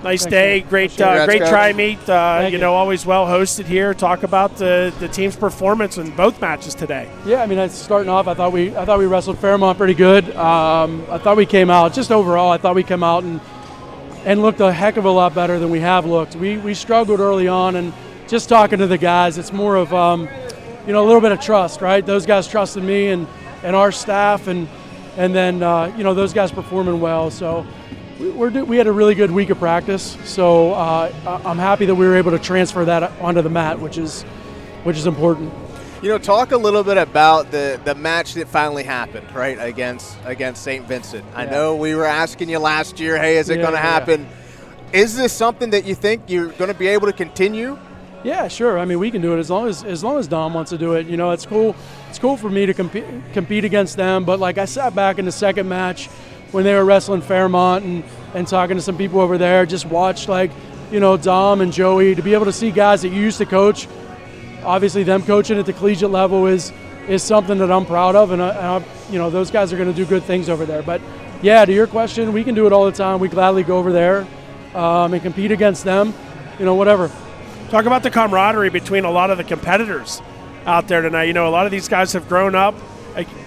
Nice day, great great tri-meet. Always well hosted here. Talk about the team's performance in both matches today. Yeah, I mean, starting off, I thought we wrestled Fairmont pretty good. I thought we came out just overall. I thought we came out and looked a heck of a lot better than we have looked. We struggled early on, and just talking to the guys, it's more of a little bit of trust, right? Those guys trusted me and our staff, and then those guys performing well. So. We had a really good week of practice, so I'm happy that we were able to transfer that onto the mat, which is important. Talk a little bit about the match that finally happened, right, against St. Vincent. Yeah. I know we were asking you last year, hey, is it going to happen? Yeah. Is this something that you think you're going to be able to continue? Yeah, sure. I mean, we can do it as long as Dom wants to do it. It's cool. It's cool for me to compete against them, but like I sat back in the second match when they were wrestling Fairmont and talking to some people over there, just watched Dom and Joey, to be able to see guys that you used to coach. Obviously them coaching at the collegiate level is something that I'm proud of, and those guys are going to do good things over there. But yeah, to your question, we can do it all the time. We gladly go over there and compete against them, whatever. Talk about the camaraderie between a lot of the competitors out there tonight. A lot of these guys have grown up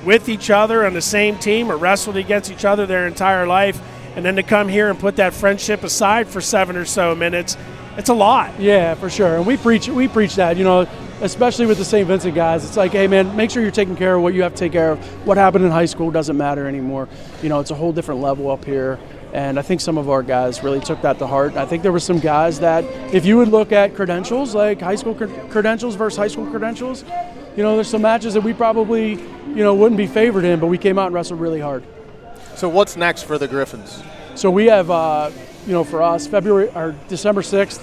with each other on the same team or wrestled against each other their entire life, and then to come here and put that friendship aside for 7 or so minutes, it's a lot. Yeah, for sure. And we preach that, especially with the St. Vincent guys. It's like, hey man, make sure you're taking care of what you have to take care of. What happened in high school doesn't matter anymore. It's a whole different level up here. And I think some of our guys really took that to heart. I think there were some guys that, if you would look at credentials, like high school credentials versus high school credentials, there's some matches that we probably, wouldn't be favored in, but we came out and wrestled really hard. So what's next for the Griffins? So we have, for us, December 6th,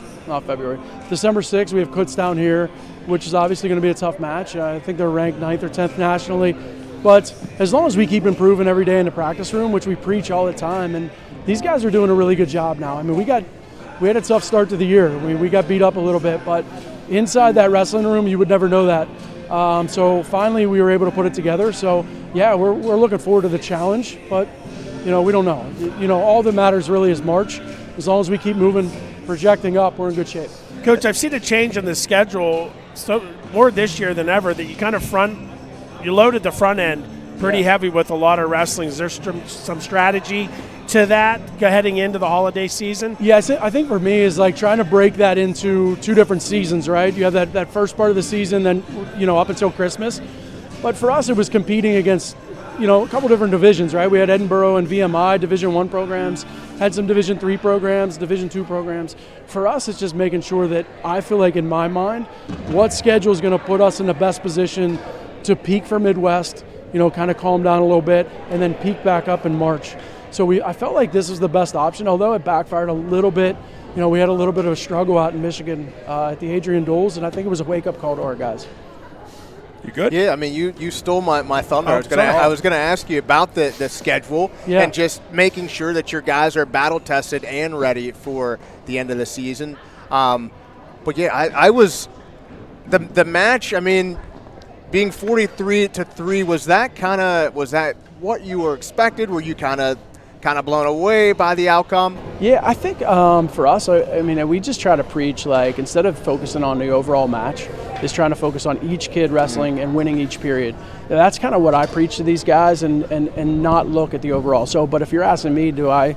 we have Kutztown here, which is obviously going to be a tough match. I think they're ranked 9th or 10th nationally. But as long as we keep improving every day in the practice room, which we preach all the time, and these guys are doing a really good job now. I mean, we had a tough start to the year. We got beat up a little bit, but inside that wrestling room, you would never know that. So finally, we were able to put it together. So yeah, we're looking forward to the challenge, but we don't know. All that matters really is March. As long as we keep moving, projecting up, we're in good shape. Coach, I've seen a change in the schedule more this year than ever, that you loaded the front end pretty heavy with a lot of wrestling. Is there some strategy to that heading into the holiday season? Yes, I think for me is like trying to break that into 2 different seasons, right? You have that first part of the season, then up until Christmas. But for us, it was competing against a couple different divisions, right? We had Edinboro and VMI Division I programs, had some Division III programs, Division II programs. For us, it's just making sure that I feel like in my mind, what schedule is going to put us in the best position to peak for Midwest, kind of calm down a little bit, and then peak back up in March. So I felt like this was the best option, although it backfired a little bit. We had a little bit of a struggle out in Michigan at the Adrian Doles, and I think it was a wake-up call to our guys. You good? Yeah, I mean, you stole my thunder. I was gonna ask you about the schedule and just making sure that your guys are battle-tested and ready for the end of the season. But yeah, I was the match. I mean, being 43-3, was that what you were expected? Were you kind of blown away by the outcome? Yeah, I think for us, I mean, we just try to preach, like, instead of focusing on the overall match, is trying to focus on each kid wrestling and winning each period. That's kind of what I preach to these guys, and not look at the overall. So, but if you're asking me, do I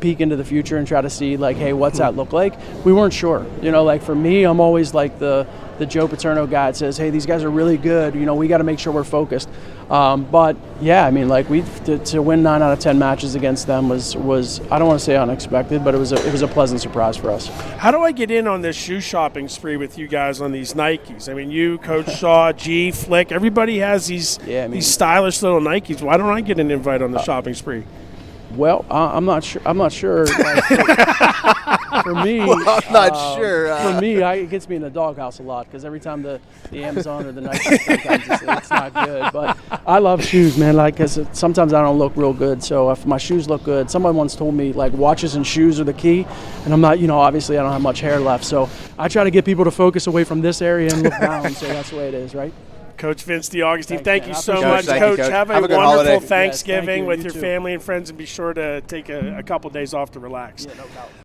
peek into the future and try to see, like, hey, what's that look like? We weren't sure. Like for me, I'm always like the Joe Paterno guy that says, hey, these guys are really good. We got to make sure we're focused. But yeah, I mean, like to win 9 out of 10 matches against them was I don't want to say unexpected, but it was a pleasant surprise for us. How do I get in on this shoe shopping spree with you guys on these Nikes? I mean, you, Coach Shaw, G, Flick, everybody has these stylish little Nikes. Why don't I get an invite on the shopping spree? Well, I'm not sure. Like, for me, I'm not sure. For me, it gets me in the doghouse a lot because every time the Amazon or the Nike, sometimes it's not good. But I love shoes, man. Like, because sometimes I don't look real good. So if my shoes look good, someone once told me like watches and shoes are the key, and I'm not. Obviously I don't have much hair left, so I try to get people to focus away from this area and look down. So that's the way it is, right? Coach Vince DeAugustine, thank you so much. Coach, have a wonderful Thanksgiving with your family and friends, and be sure to take a couple days off to relax. Yeah, no doubt.